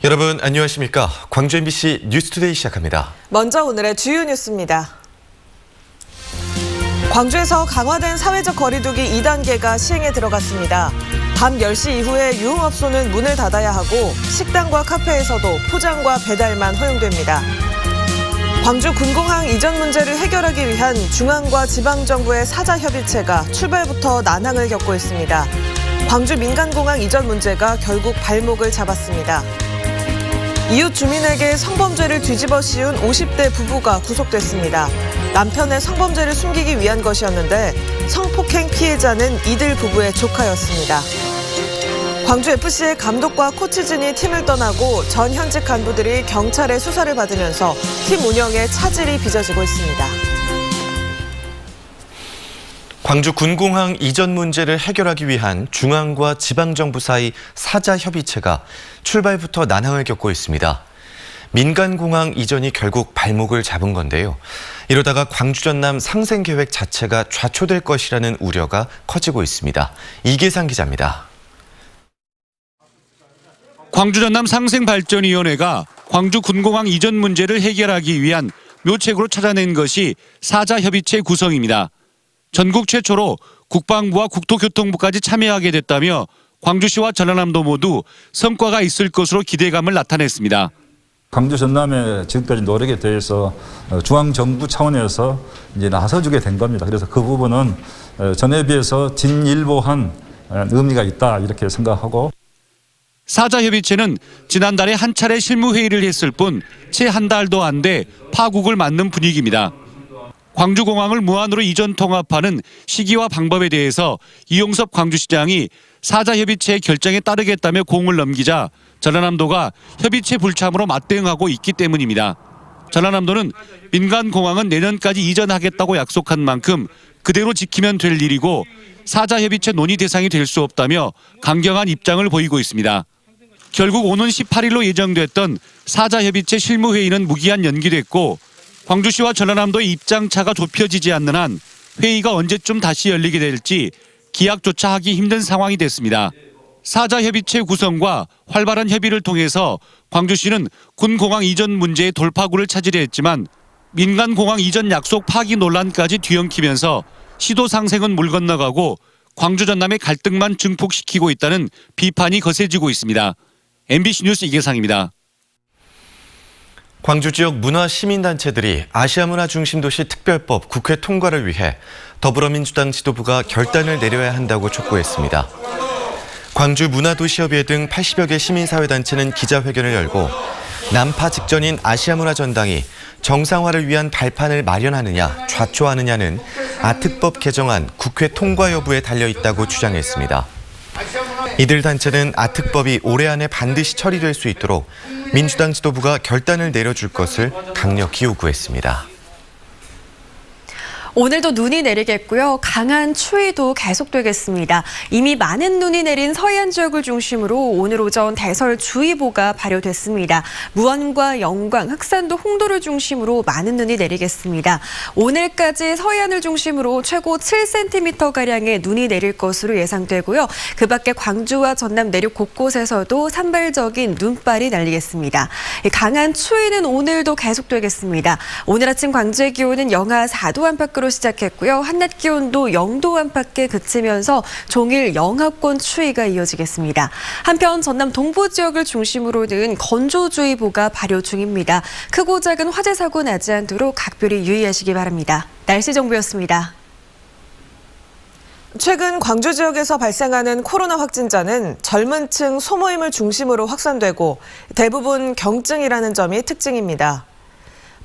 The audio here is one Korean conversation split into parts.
여러분 안녕하십니까? 광주 MBC 뉴스투데이 시작합니다. 먼저 오늘의 주요 뉴스입니다. 광주에서 강화된 사회적 거리두기 2단계가 시행에 들어갔습니다. 밤 10시 이후에 유흥업소는 문을 닫아야 하고 식당과 카페에서도 포장과 배달만 허용됩니다. 광주 군공항 이전 문제를 해결하기 위한 중앙과 지방정부의 사자협의체가 출발부터 난항을 겪고 있습니다. 광주 민간공항 이전 문제가 결국 발목을 잡았습니다. 이웃 주민에게 성범죄를 뒤집어 씌운 50대 부부가 구속됐습니다. 남편의 성범죄를 숨기기 위한 것이었는데 성폭행 피해자는 이들 부부의 조카였습니다. 광주FC의 감독과 코치진이 팀을 떠나고 전 현직 간부들이 경찰의 수사를 받으면서 팀 운영에 차질이 빚어지고 있습니다. 광주 군공항 이전 문제를 해결하기 위한 중앙과 지방정부 사이 사자협의체가 출발부터 난항을 겪고 있습니다. 민간공항 이전이 결국 발목을 잡은 건데요. 이러다가 광주 전남 상생계획 자체가 좌초될 것이라는 우려가 커지고 있습니다. 이계상 기자입니다. 광주 전남 상생발전위원회가 광주 군공항 이전 문제를 해결하기 위한 묘책으로 찾아낸 것이 사자협의체 구성입니다. 전국 최초로 국방부와 국토교통부까지 참여하게 됐다며 광주시와 전라남도 모두 성과가 있을 것으로 기대감을 나타냈습니다. 광주 전남의 지금까지 노력에 대해서 중앙정부 차원에서 이제 나서주게 된 겁니다. 그래서 그 부분은 전에 비해서 진일보한 의미가 있다 이렇게 생각하고. 사자협의체는 지난달에 한 차례 실무회의를 했을 뿐 채 한 달도 안 돼 파국을 맞는 분위기입니다. 광주공항을 무한으로 이전 통합하는 시기와 방법에 대해서 이용섭 광주시장이 사자협의체의 결정에 따르겠다며 공을 넘기자 전라남도가 협의체 불참으로 맞대응하고 있기 때문입니다. 전라남도는 민간공항은 내년까지 이전하겠다고 약속한 만큼 그대로 지키면 될 일이고 사자협의체 논의 대상이 될 수 없다며 강경한 입장을 보이고 있습니다. 결국 오는 18일로 예정됐던 사자협의체 실무회의는 무기한 연기됐고 광주시와 전라남도의 입장차가 좁혀지지 않는 한 회의가 언제쯤 다시 열리게 될지 기약조차 하기 힘든 상황이 됐습니다. 사자협의체 구성과 활발한 협의를 통해서 광주시는 군공항 이전 문제의 돌파구를 찾으려 했지만 민간공항 이전 약속 파기 논란까지 뒤엉키면서 시도 상생은 물 건너가고 광주 전남의 갈등만 증폭시키고 있다는 비판이 거세지고 있습니다. MBC 뉴스 이계상입니다. 광주 지역 문화 시민단체들이 아시아문화 중심도시 특별법 국회 통과를 위해 더불어민주당 지도부가 결단을 내려야 한다고 촉구했습니다. 광주 문화도시협의회 등 80여 개 시민사회단체는 기자회견을 열고 난파 직전인 아시아문화 전당이 정상화를 위한 발판을 마련하느냐 좌초하느냐는 아특법 개정안 국회 통과 여부에 달려있다고 주장했습니다. 이들 단체는 아특법이 올해 안에 반드시 처리될 수 있도록 민주당 지도부가 결단을 내려줄 것을 강력히 요구했습니다. 오늘도 눈이 내리겠고요. 강한 추위도 계속되겠습니다. 이미 많은 눈이 내린 서해안 지역을 중심으로 오늘 오전 대설주의보가 발효됐습니다. 무안과 영광, 흑산도, 홍도를 중심으로 많은 눈이 내리겠습니다. 오늘까지 서해안을 중심으로 최고 7cm가량의 눈이 내릴 것으로 예상되고요. 그 밖에 광주와 전남 내륙 곳곳에서도 산발적인 눈발이 날리겠습니다. 강한 추위는 오늘도 계속되겠습니다. 오늘 아침 광주의 기온은 영하 4도 안팎으로 시작했고요. 한낮 기온도 0도 안팎에 그치면서 종일 영하권 추위가 이어지겠습니다. 한편 전남 동부 지역을 중심으로는 건조주의보가 발효 중입니다. 크고 작은 화재 사고 나지 않도록 각별히 유의하시기 바랍니다. 날씨 정보였습니다. 최근 광주 지역에서 발생하는 코로나 확진자는 젊은 층 소모임을 중심으로 확산되고 대부분 경증이라는 점이 특징입니다.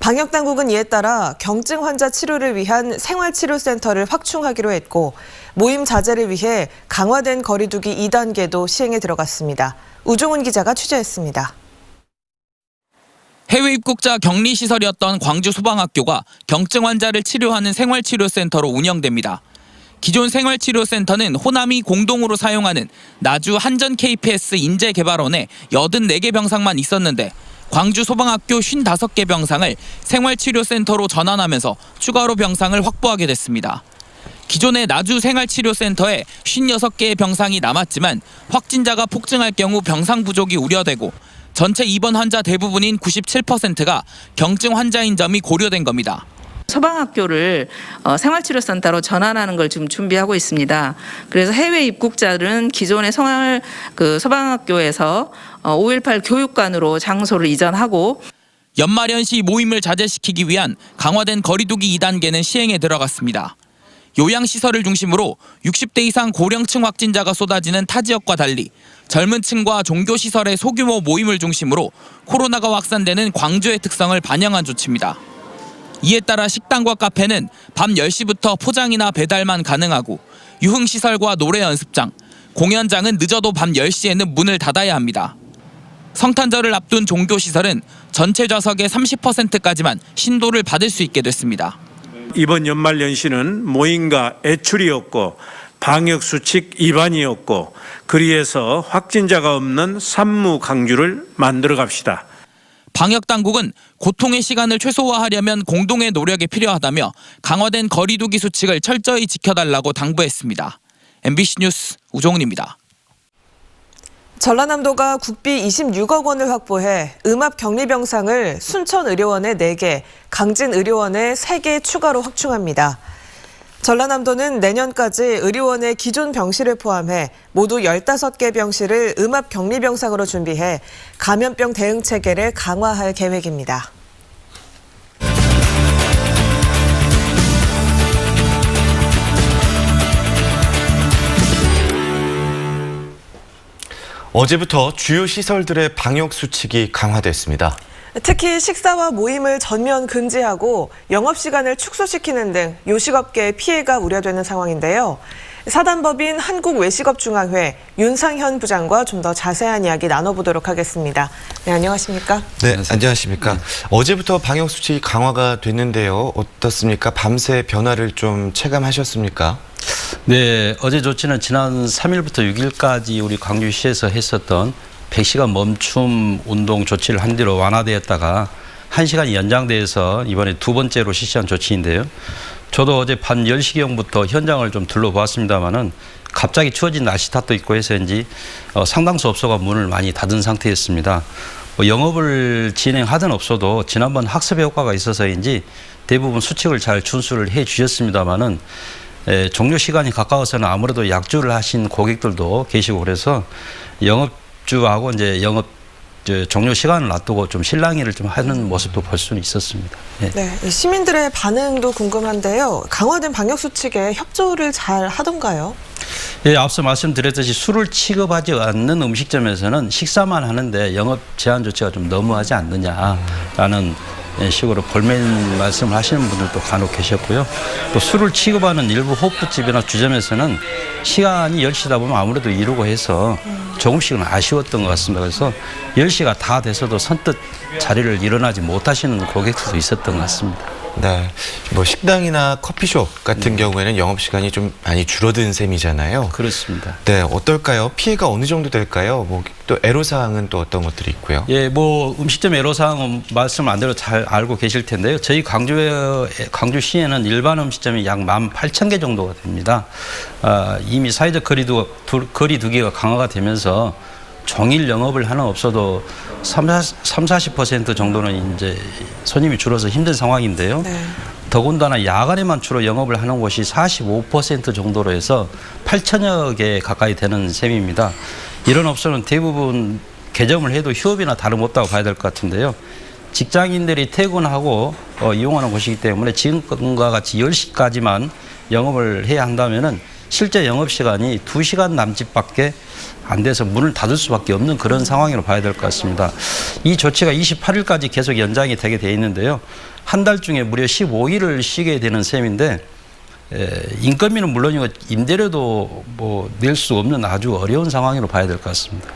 방역당국은 이에 따라 경증 환자 치료를 위한 생활치료센터를 확충하기로 했고 모임 자제를 위해 강화된 거리두기 2단계도 시행에 들어갔습니다. 우종훈 기자가 취재했습니다. 해외 입국자 격리시설이었던 광주 소방학교가 경증 환자를 치료하는 생활치료센터로 운영됩니다. 기존 생활치료센터는 호남이 공동으로 사용하는 나주 한전 KPS 인재개발원에 84개 병상만 있었는데 광주 소방학교 55개 병상을 생활치료센터로 전환하면서 추가로 병상을 확보하게 됐습니다. 기존의 나주 생활치료센터에 56개의 병상이 남았지만 확진자가 폭증할 경우 병상 부족이 우려되고 전체 입원 환자 대부분인 97%가 경증 환자인 점이 고려된 겁니다. 소방학교를 생활치료센터로 전환하는 걸 지금 준비하고 있습니다. 그래서 해외 입국자들은 기존의 소방학교에서 5.18 교육관으로 장소를 이전하고 연말연시 모임을 자제시키기 위한 강화된 거리두기 2단계는 시행에 들어갔습니다. 요양시설을 중심으로 60대 이상 고령층 확진자가 쏟아지는 타 지역과 달리 젊은 층과 종교시설의 소규모 모임을 중심으로 코로나가 확산되는 광주의 특성을 반영한 조치입니다. 이에 따라 식당과 카페는 밤 10시부터 포장이나 배달만 가능하고 유흥시설과 노래 연습장, 공연장은 늦어도 밤 10시에는 문을 닫아야 합니다. 성탄절을 앞둔 종교시설은 전체 좌석의 30%까지만 신도를 받을 수 있게 됐습니다. 이번 연말연시는 모임과 애출이 없고 방역수칙 위반이었고 그리해서 확진자가 없는 산무 광주를 만들어 갑시다. 방역당국은 고통의 시간을 최소화하려면 공동의 노력이 필요하다며 강화된 거리두기 수칙을 철저히 지켜달라고 당부했습니다. MBC 뉴스 우종훈입니다. 전라남도가 국비 26억 원을 확보해 음압격리병상을 순천의료원에 4개, 강진의료원에 3개 추가로 확충합니다. 전라남도는 내년까지 의료원의 기존 병실을 포함해 모두 15개 병실을 음압격리병상으로 준비해 감염병 대응 체계를 강화할 계획입니다. 어제부터 주요 시설들의 방역 수칙이 강화됐습니다. 특히 식사와 모임을 전면 금지하고 영업시간을 축소시키는 등 요식업계의 피해가 우려되는 상황인데요. 사단법인 한국외식업중앙회 윤상현 부장과 좀 더 자세한 이야기 나눠보도록 하겠습니다. 네, 안녕하십니까? 네, 안녕하십니까? 어제부터 방역 수칙이 강화가 됐는데요. 어떻습니까? 밤새 변화를 좀 체감하셨습니까? 네, 어제 조치는 지난 3일부터 6일까지 우리 광주시에서 했었던 100시간 멈춤 운동 조치를 한 뒤로 완화되었다가 1시간이 연장돼서 이번에 두 번째로 실시한 조치인데요. 저도 어제 밤 10시경부터 현장을 좀 둘러보았습니다만은 갑자기 추워진 날씨 탓도 있고 해서인지 상당수 업소가 문을 많이 닫은 상태였습니다. 영업을 진행하던 업소도 지난번 학습의 효과가 있어서인지 대부분 수칙을 잘 준수를 해 주셨습니다만은 종료 시간이 가까워서는 아무래도 약주를 하신 고객들도 계시고 그래서 영업주하고 이제 종료 시간을 놔두고 좀 실랑이를 좀 하는 모습도 볼 수는 있었습니다. 네. 네, 시민들의 반응도 궁금한데요. 강화된 방역 수칙에 협조를 잘 하던가요? 예, 앞서 말씀드렸듯이 술을 취급하지 않는 음식점에서는 식사만 하는데 영업 제한 조치가 좀 너무하지 않느냐라는 식으로 볼멘 말씀을 하시는 분들도 간혹 계셨고요. 또 술을 취급하는 일부 호프집이나 주점에서는 시간이 10시다 보면 아무래도 이루고 해서 조금씩은 아쉬웠던 것 같습니다. 그래서 10시가 다 돼서도 선뜻 자리를 일어나지 못하시는 고객들도 있었던 것 같습니다. 네, 뭐 식당이나 커피숍 같은 경우에는 영업시간이 좀 많이 줄어든 셈이잖아요. 그렇습니다. 네, 어떨까요? 피해가 어느 정도 될까요? 뭐 또 애로사항은 또 어떤 것들이 있고요? 예, 뭐 음식점 애로사항은 말씀 안 대로 잘 알고 계실 텐데요. 저희 광주시에는 일반 음식점이 약 18,000개 정도가 됩니다. 이미 사회적 거리두기가 강화가 되면서 종일 영업을 하는 업소도 30-40% 정도는 이제 손님이 줄어서 힘든 상황인데요. 네. 더군다나 야간에만 주로 영업을 하는 곳이 45% 정도로 해서 8,000여 개 가까이 되는 셈입니다. 이런 업소는 대부분 개점을 해도 휴업이나 다름없다고 봐야 될 것 같은데요. 직장인들이 퇴근하고 이용하는 곳이기 때문에 지금과 같이 10시까지만 영업을 해야 한다면은 실제 영업시간이 2시간 남짓밖에 안 돼서 문을 닫을 수밖에 없는 그런 상황으로 봐야 될 것 같습니다. 이 조치가 28일까지 계속 연장이 되게 돼 있는데요. 한 달 중에 무려 15일을 쉬게 되는 셈인데 인건비는 물론이고 임대료도 뭐 낼 수 없는 아주 어려운 상황으로 봐야 될 것 같습니다.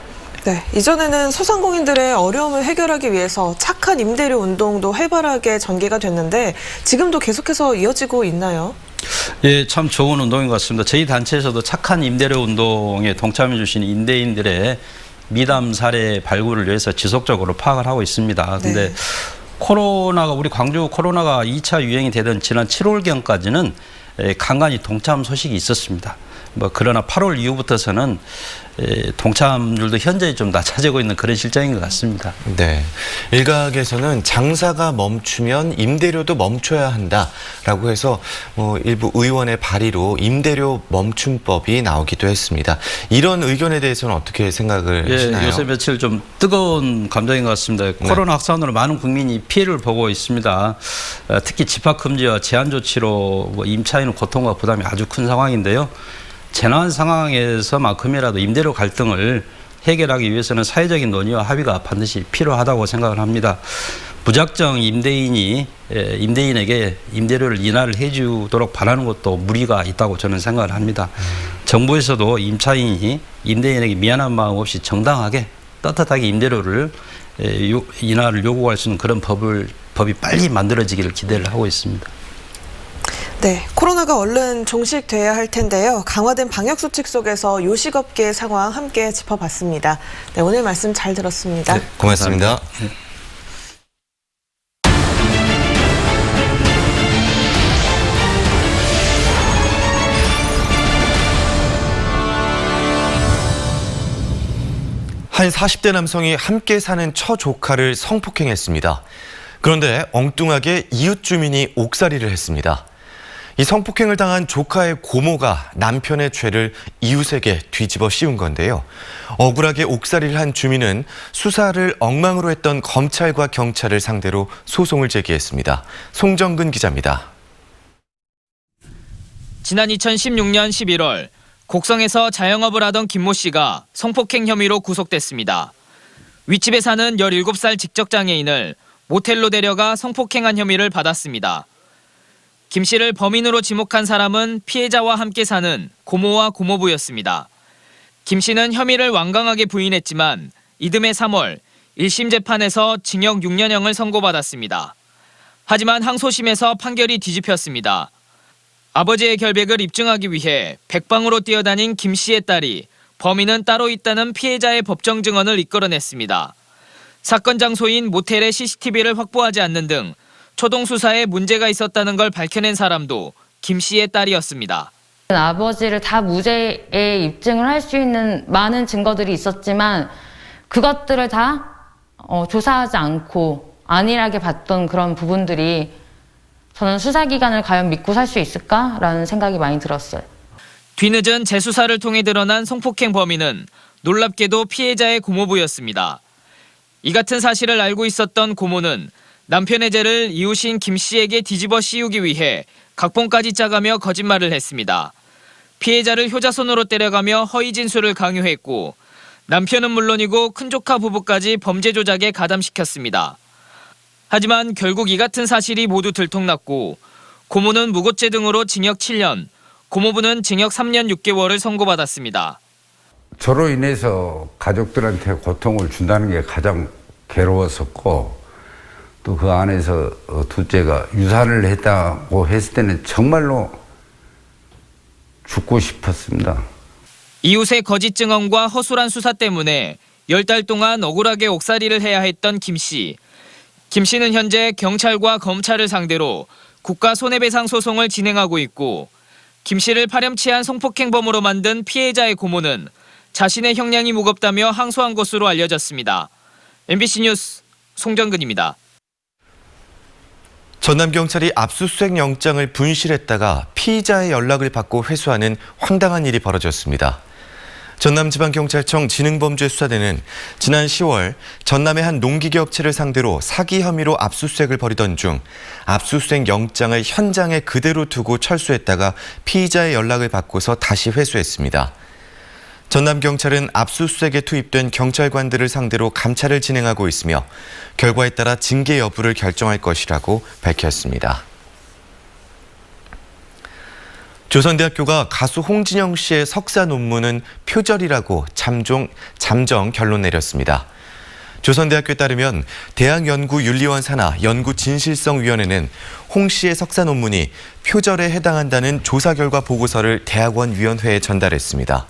네, 이전에는 소상공인들의 어려움을 해결하기 위해서 착한 임대료 운동도 활발하게 전개가 됐는데 지금도 계속해서 이어지고 있나요? 예, 참 좋은 운동인 것 같습니다. 저희 단체에서도 착한 임대료 운동에 동참해 주신 임대인들의 미담 사례 발굴을 위해서 지속적으로 파악을 하고 있습니다. 근데 네. 우리 광주 코로나가 2차 유행이 되던 지난 7월경까지는 간간히 동참 소식이 있었습니다. 그러나 8월 이후부터서는 동참률도 현저히 좀 낮아지고 있는 그런 실정인 것 같습니다. 네. 일각에서는 장사가 멈추면 임대료도 멈춰야 한다라고 해서 일부 의원의 발의로 임대료 멈춤법이 나오기도 했습니다. 이런 의견에 대해서는 어떻게 생각을 하시나요? 요새 며칠 좀 뜨거운 감정인 것 같습니다. 코로나 확산으로 많은 국민이 피해를 보고 있습니다. 특히 집합금지와 제한 조치로 임차인의 고통과 부담이 아주 큰 상황인데요. 재난 상황에서만큼이라도 임대료 갈등을 해결하기 위해서는 사회적인 논의와 합의가 반드시 필요하다고 생각을 합니다. 무작정 임대인에게 임대료를 인하를 해주도록 바라는 것도 무리가 있다고 저는 생각을 합니다. 정부에서도 임차인이 임대인에게 미안한 마음 없이 정당하게 떳떳하게 임대료를 인하를 요구할 수 있는 그런 법이 빨리 만들어지기를 기대를 하고 있습니다. 네, 코로나가 얼른 종식돼야 할 텐데요. 강화된 방역수칙 속에서 요식업계의 상황 함께 짚어봤습니다. 네, 오늘 말씀 잘 들었습니다. 네, 고맙습니다. 한 40대 남성이 함께 사는 처조카를 성폭행했습니다. 그런데 엉뚱하게 이웃 주민이 옥살이를 했습니다. 이 성폭행을 당한 조카의 고모가 남편의 죄를 이웃에게 뒤집어 씌운 건데요. 억울하게 옥살이를 한 주민은 수사를 엉망으로 했던 검찰과 경찰을 상대로 소송을 제기했습니다. 송정근 기자입니다. 지난 2016년 11월 곡성에서 자영업을 하던 김모 씨가 성폭행 혐의로 구속됐습니다. 윗집에 사는 17살 직접장애인을 모텔로 데려가 성폭행한 혐의를 받았습니다. 김 씨를 범인으로 지목한 사람은 피해자와 함께 사는 고모와 고모부였습니다. 김 씨는 혐의를 완강하게 부인했지만 이듬해 3월 1심 재판에서 징역 6년형을 선고받았습니다. 하지만 항소심에서 판결이 뒤집혔습니다. 아버지의 결백을 입증하기 위해 백방으로 뛰어다닌 김 씨의 딸이 범인은 따로 있다는 피해자의 법정 증언을 이끌어냈습니다. 사건 장소인 모텔의 CCTV를 확보하지 않는 등 초동 수사에 문제가 있었다는 걸 밝혀낸 사람도 김 씨의 딸이었습니다. 아버지를 다 무죄에 입증을 할 수 있는 많은 증거들이 있었지만 그것들을 다 조사하지 않고 안일하게 봤던 그런 부분들이 저는 수사기관을 과연 믿고 살 수 있을까라는 생각이 많이 들었어요. 뒤늦은 재수사를 통해 드러난 성폭행 범인은 놀랍게도 피해자의 고모부였습니다. 이 같은 사실을 알고 있었던 고모는 남편의 죄를 이웃인 김 씨에게 뒤집어 씌우기 위해 각본까지 짜가며 거짓말을 했습니다. 피해자를 효자손으로 때려가며 허위 진술을 강요했고 남편은 물론이고 큰조카 부부까지 범죄 조작에 가담시켰습니다. 하지만 결국 이 같은 사실이 모두 들통났고 고모는 무고죄 등으로 징역 7년, 고모부는 징역 3년 6개월을 선고받았습니다. 저로 인해서 가족들한테 고통을 준다는 게 가장 괴로웠었고 또 그 안에서 둘째가 유산을 했다고 했을 때는 정말로 죽고 싶었습니다. 이웃의 거짓 증언과 허술한 수사 때문에 10달 동안 억울하게 옥살이를 해야 했던 김 씨. 김 씨는 현재 경찰과 검찰을 상대로 국가 손해배상 소송을 진행하고 있고 김 씨를 파렴치한 성폭행범으로 만든 피해자의 고모는 자신의 형량이 무겁다며 항소한 것으로 알려졌습니다. MBC 뉴스 송정근입니다. 전남경찰이 압수수색 영장을 분실했다가 피의자의 연락을 받고 회수하는 황당한 일이 벌어졌습니다. 전남지방경찰청 지능범죄수사대는 지난 10월 전남의 한 농기계 업체를 상대로 사기 혐의로 압수수색을 벌이던 중 압수수색 영장을 현장에 그대로 두고 철수했다가 피의자의 연락을 받고서 다시 회수했습니다. 전남경찰은 압수수색에 투입된 경찰관들을 상대로 감찰을 진행하고 있으며 결과에 따라 징계 여부를 결정할 것이라고 밝혔습니다. 조선대학교가 가수 홍진영 씨의 석사 논문은 표절이라고 잠정 결론 내렸습니다. 조선대학교에 따르면 대학연구윤리원 산하 연구진실성위원회는 홍 씨의 석사 논문이 표절에 해당한다는 조사 결과 보고서를 대학원위원회에 전달했습니다.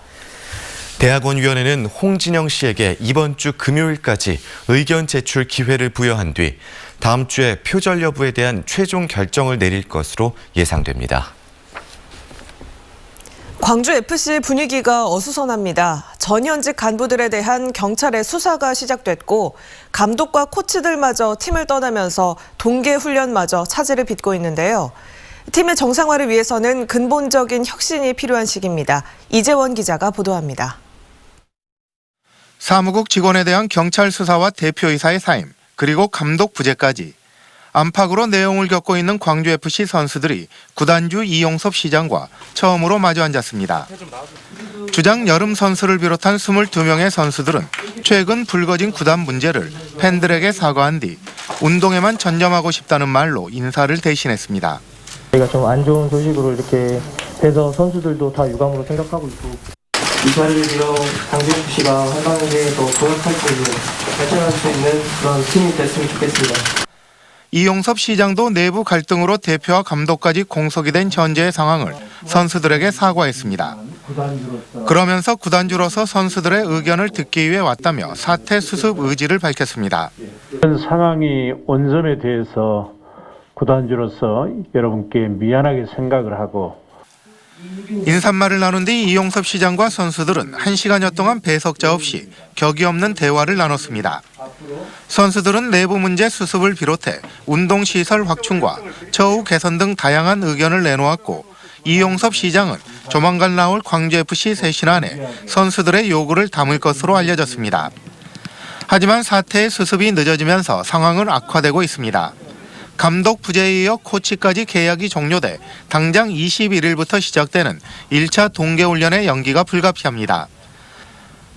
대학원위원회는 홍진영 씨에게 이번 주 금요일까지 의견 제출 기회를 부여한 뒤 다음 주에 표절 여부에 대한 최종 결정을 내릴 것으로 예상됩니다. 광주FC 분위기가 어수선합니다. 전현직 간부들에 대한 경찰의 수사가 시작됐고 감독과 코치들마저 팀을 떠나면서 동계 훈련마저 차질을 빚고 있는데요. 팀의 정상화를 위해서는 근본적인 혁신이 필요한 시기입니다. 이재원 기자가 보도합니다. 사무국 직원에 대한 경찰 수사와 대표이사의 사임, 그리고 감독 부재까지 안팎으로 내용을 겪고 있는 광주FC 선수들이 구단주 이용섭 시장과 처음으로 마주 앉았습니다. 주장 여름 선수를 비롯한 22명의 선수들은 최근 불거진 구단 문제를 팬들에게 사과한 뒤 운동에만 전념하고 싶다는 말로 인사를 대신했습니다. 저희가 좀 안 좋은 소식으로 이렇게 돼서 선수들도 다 유감으로 생각하고 있고 이 자리를 빌어 광주FC가 한강에서 더 좋은 활동으로 발전할 수 있는 그런 팀이 됐으면 좋겠습니다. 이용섭 시장도 내부 갈등으로 대표와 감독까지 공석이 된 현재의 상황을 선수들에게 사과했습니다. 그러면서 구단주로서 선수들의 의견을 듣기 위해 왔다며 사퇴 수습 의지를 밝혔습니다. 이런 상황이 온 점에 대해서 구단주로서 여러분께 미안하게 생각을 하고 인사말을 나눈 뒤 이용섭 시장과 선수들은 1시간여 동안 배석자 없이 격이 없는 대화를 나눴습니다. 선수들은 내부 문제 수습을 비롯해 운동시설 확충과 처우 개선 등 다양한 의견을 내놓았고 이용섭 시장은 조만간 나올 광주FC 새 신안에 선수들의 요구를 담을 것으로 알려졌습니다. 하지만 사태의 수습이 늦어지면서 상황은 악화되고 있습니다. 감독 부재에 이어 코치까지 계약이 종료돼 당장 21일부터 시작되는 1차 동계훈련의 연기가 불가피합니다.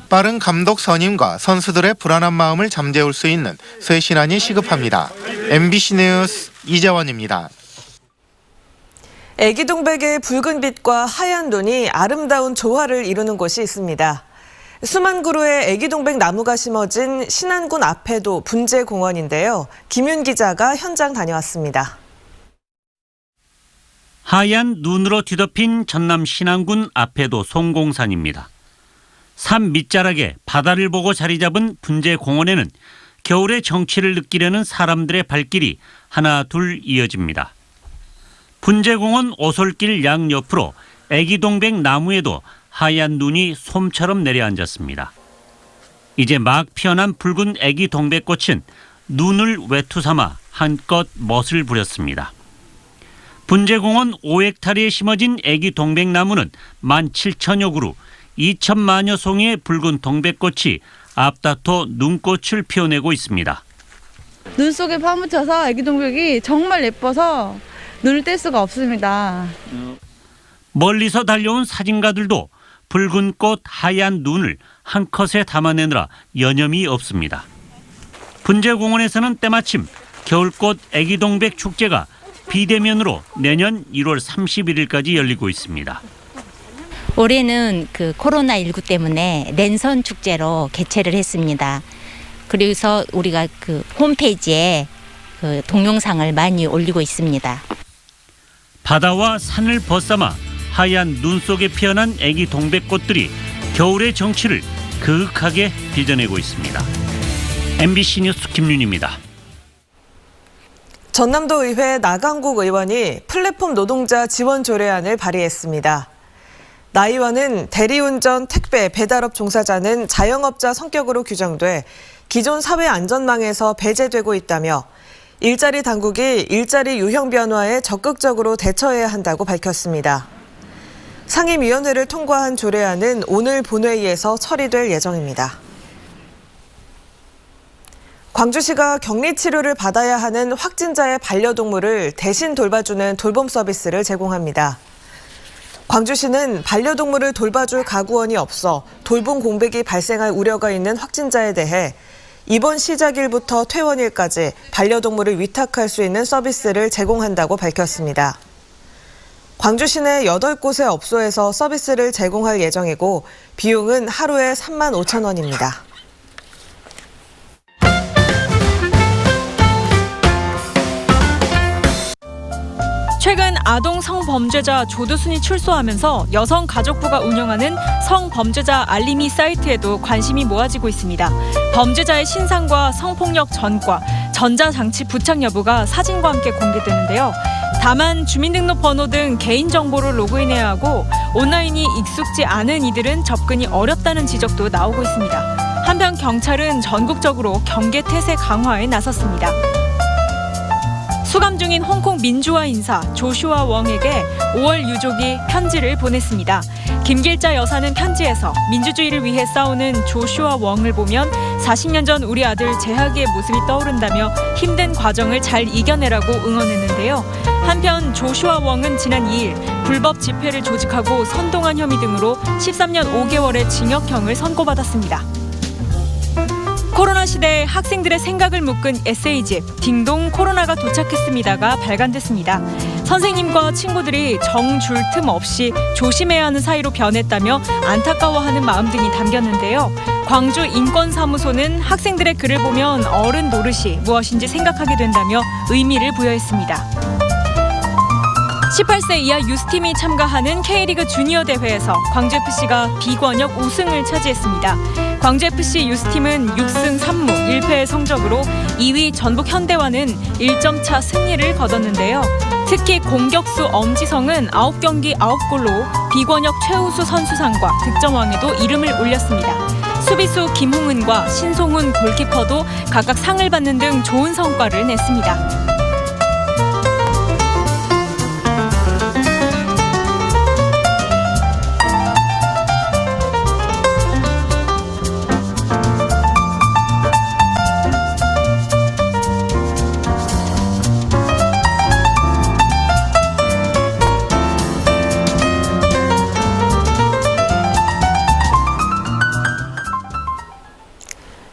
빠른 감독 선임과 선수들의 불안한 마음을 잠재울 수 있는 새 신안이 시급합니다. MBC 뉴스 이재원입니다. 애기동백의 붉은 빛과 하얀 눈이 아름다운 조화를 이루는 곳이 있습니다. 수만 그루의 애기동백 나무가 심어진 신안군 앞에도 분재공원인데요. 김윤 기자가 현장 다녀왔습니다. 하얀 눈으로 뒤덮인 전남 신안군 앞에도 송공산입니다. 산 밑자락에 바다를 보고 자리 잡은 분재공원에는 겨울의 정취를 느끼려는 사람들의 발길이 하나 둘 이어집니다. 분재공원 오솔길 양옆으로 애기동백 나무에도 하얀 눈이 솜처럼 내려앉았습니다. 이제 막 피어난 붉은 애기 동백꽃은 눈을 외투 삼아 한껏 멋을 부렸습니다. 분재공원 5헥타리에 심어진 애기 동백나무는 17,000여 그루, 2천만여 송이의 붉은 동백꽃이 앞다퉈 눈꽃을 피워내고 있습니다. 눈 속에 파묻혀서 애기 동백이 정말 예뻐서 눈을 뗄 수가 없습니다. 멀리서 달려온 사진가들도 붉은 꽃 하얀 눈을 한 컷에 담아내느라 여념이 없습니다. 분재공원에서는 때마침 겨울꽃 애기동백 축제가 비대면으로 내년 1월 31일까지 열리고 있습니다. 올해는 코로나19 때문에 랜선 축제로 개최를 했습니다. 그래서 우리가 홈페이지에 동영상을 많이 올리고 있습니다. 바다와 산을 벗삼아 하얀 눈 속에 피어난 애기 동백꽃들이 겨울의 정취를 그윽하게 빚어내고 있습니다. MBC 뉴스 김윤입니다. 전남도 의회 나강국 의원이 플랫폼 노동자 지원 조례안을 발의했습니다. 나 의원은 대리운전, 택배, 배달업 종사자는 자영업자 성격으로 규정돼 기존 사회 안전망에서 배제되고 있다며 일자리 당국이 일자리 유형 변화에 적극적으로 대처해야 한다고 밝혔습니다. 상임위원회를 통과한 조례안은 오늘 본회의에서 처리될 예정입니다. 광주시가 격리치료를 받아야 하는 확진자의 반려동물을 대신 돌봐주는 돌봄 서비스를 제공합니다. 광주시는 반려동물을 돌봐줄 가구원이 없어 돌봄 공백이 발생할 우려가 있는 확진자에 대해 이번 시작일부터 퇴원일까지 반려동물을 위탁할 수 있는 서비스를 제공한다고 밝혔습니다. 광주시내 8곳의 업소에서 서비스를 제공할 예정이고 비용은 하루에 35,000원입니다. 최근 아동 성범죄자 조두순이 출소하면서 여성가족부가 운영하는 성범죄자 알림이 사이트에도 관심이 모아지고 있습니다. 범죄자의 신상과 성폭력 전과, 전자장치 부착 여부가 사진과 함께 공개되는데요. 다만 주민등록번호 등 개인정보를 로그인해야 하고 온라인이 익숙지 않은 이들은 접근이 어렵다는 지적도 나오고 있습니다. 한편 경찰은 전국적으로 경계 태세 강화에 나섰습니다. 수감 중인 홍콩 민주화 인사 조슈아 웡에게 5월 유족이 편지를 보냈습니다. 김길자 여사는 편지에서 민주주의를 위해 싸우는 조슈아 웡을 보면 40년 전 우리 아들 재학이의 모습이 떠오른다며 힘든 과정을 잘 이겨내라고 응원했는데요. 한편 조슈아 웡은 지난 2일 불법 집회를 조직하고 선동한 혐의 등으로 13년 5개월의 징역형을 선고받았습니다. 코로나 시대에 학생들의 생각을 묶은 에세이집 딩동 코로나가 도착했습니다가 발간됐습니다. 선생님과 친구들이 정 줄 틈 없이 조심해야 하는 사이로 변했다며 안타까워하는 마음 등이 담겼는데요. 광주 인권사무소는 학생들의 글을 보면 어른 노릇이 무엇인지 생각하게 된다며 의미를 부여했습니다. 18세 이하 유스팀이 참가하는 K리그 주니어 대회에서 광주FC가 비권역 우승을 차지했습니다. 광주FC 유스팀은 6승 3무 1패의 성적으로 2위 전북 현대와는 1점 차 승리를 거뒀는데요. 특히 공격수 엄지성은 9경기 9골로 비권역 최우수 선수상과 득점왕에도 이름을 올렸습니다. 수비수 김홍은과 신송훈 골키퍼도 각각 상을 받는 등 좋은 성과를 냈습니다.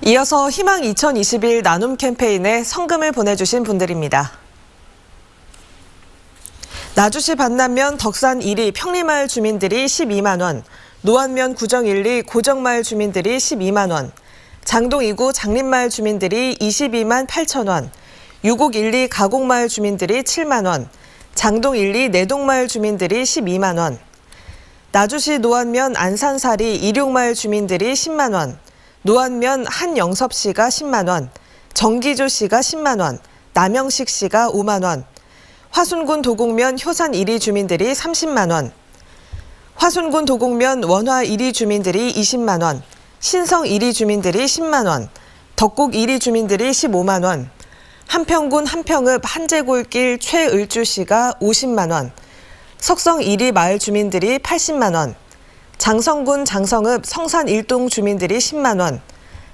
이어서 희망 2021 나눔 캠페인에 성금을 보내주신 분들입니다. 나주시 반남면 덕산 1리 평리마을 주민들이 12만 원, 노안면 구정 1리 고정마을 주민들이 12만 원, 장동 2구 장림마을 주민들이 22만 8천 원, 유곡 1리 가곡마을 주민들이 7만 원, 장동 1리 내동마을 주민들이 12만 원, 나주시 노안면 안산사리 이룡마을 주민들이 10만 원, 노안면 한영섭씨가 10만 원, 정기조 씨가 10만 원, 남영식 씨가 5만 원, 화순군 도곡면 효산 1리 주민들이 30만 원, 화순군 도곡면 원화 1리 주민들이 20만 원, 신성 1리 주민들이 10만 원, 덕곡 1리 주민들이 15만 원, 한평군 한평읍 한제골길 최을주 씨가 50만 원, 석성 1리 마을 주민들이 80만 원, 장성군 장성읍 성산 1동 주민들이 10만 원,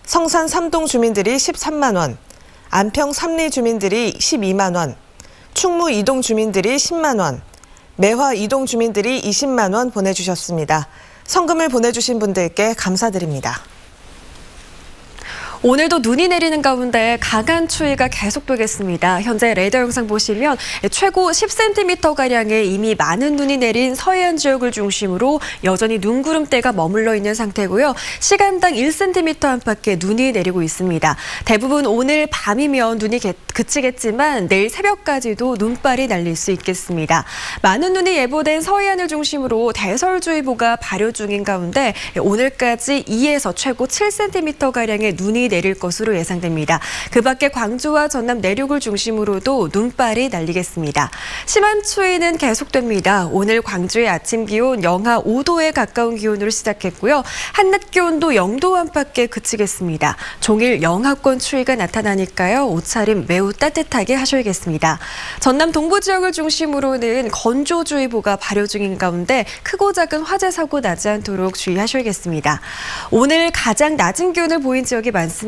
성산 3동 주민들이 13만 원, 안평 3리 주민들이 12만 원, 충무 2동 주민들이 10만 원, 매화 2동 주민들이 20만 원 보내주셨습니다. 성금을 보내주신 분들께 감사드립니다. 오늘도 눈이 내리는 가운데 강한 추위가 계속되겠습니다. 현재 레이더 영상 보시면 최고 10cm가량의 이미 많은 눈이 내린 서해안 지역을 중심으로 여전히 눈구름대가 머물러 있는 상태고요. 시간당 1cm 안팎의 눈이 내리고 있습니다. 대부분 오늘 밤이면 눈이 그치겠지만 내일 새벽까지도 눈발이 날릴 수 있겠습니다. 많은 눈이 예보된 서해안을 중심으로 대설주의보가 발효 중인 가운데 오늘까지 2에서 최고 7cm가량의 눈이 내릴 것으로 예상됩니다. 그 밖에 광주와 전남 내륙을 중심으로도 눈발이 날리겠습니다. 심한 추위는 계속됩니다. 오늘 광주의 아침 기온 영하 5도에 가까운 기온으로 시작했고요. 한낮 기온도 0도 안팎에 그치겠습니다. 종일 영하권 추위가 나타나니까요. 옷차림 매우 따뜻하게 하셔야겠습니다. 전남 동부 지역을 중심으로는 건조주의보가 발효 중인 가운데 크고 작은 화재 사고 나지 않도록 주의하셔야겠습니다. 오늘 가장 낮은 기온을 보인 지역이 많습니다.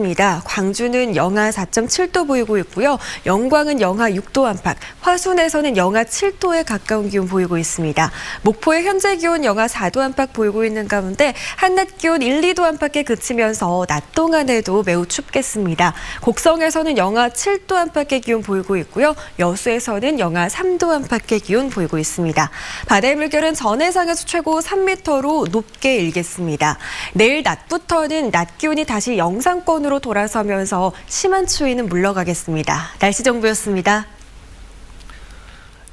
광주는 영하 4.7도 보이고 있고요. 영광은 영하 6도 안팎, 화순에서는 영하 7도에 가까운 기온 보이고 있습니다. 목포의 현재 기온 영하 4도 안팎 보이고 있는 가운데 한낮 기온 1, 2도 안팎에 그치면서 낮 동안에도 매우 춥겠습니다. 곡성에서는 영하 7도 안팎의 기온 보이고 있고요. 여수에서는 영하 3도 안팎의 기온 보이고 있습니다. 바다의 물결은 전해상에서 최고 3m로 높게 일겠습니다. 내일 낮부터는 낮 기온이 다시 영상권으로 돌아서면서 심한 추위는 물러가겠습니다. 날씨 정보였습니다.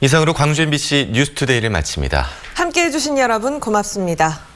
이상으로 광주 MBC 뉴스투데이를 마칩니다. 함께해 주신 여러분 고맙습니다.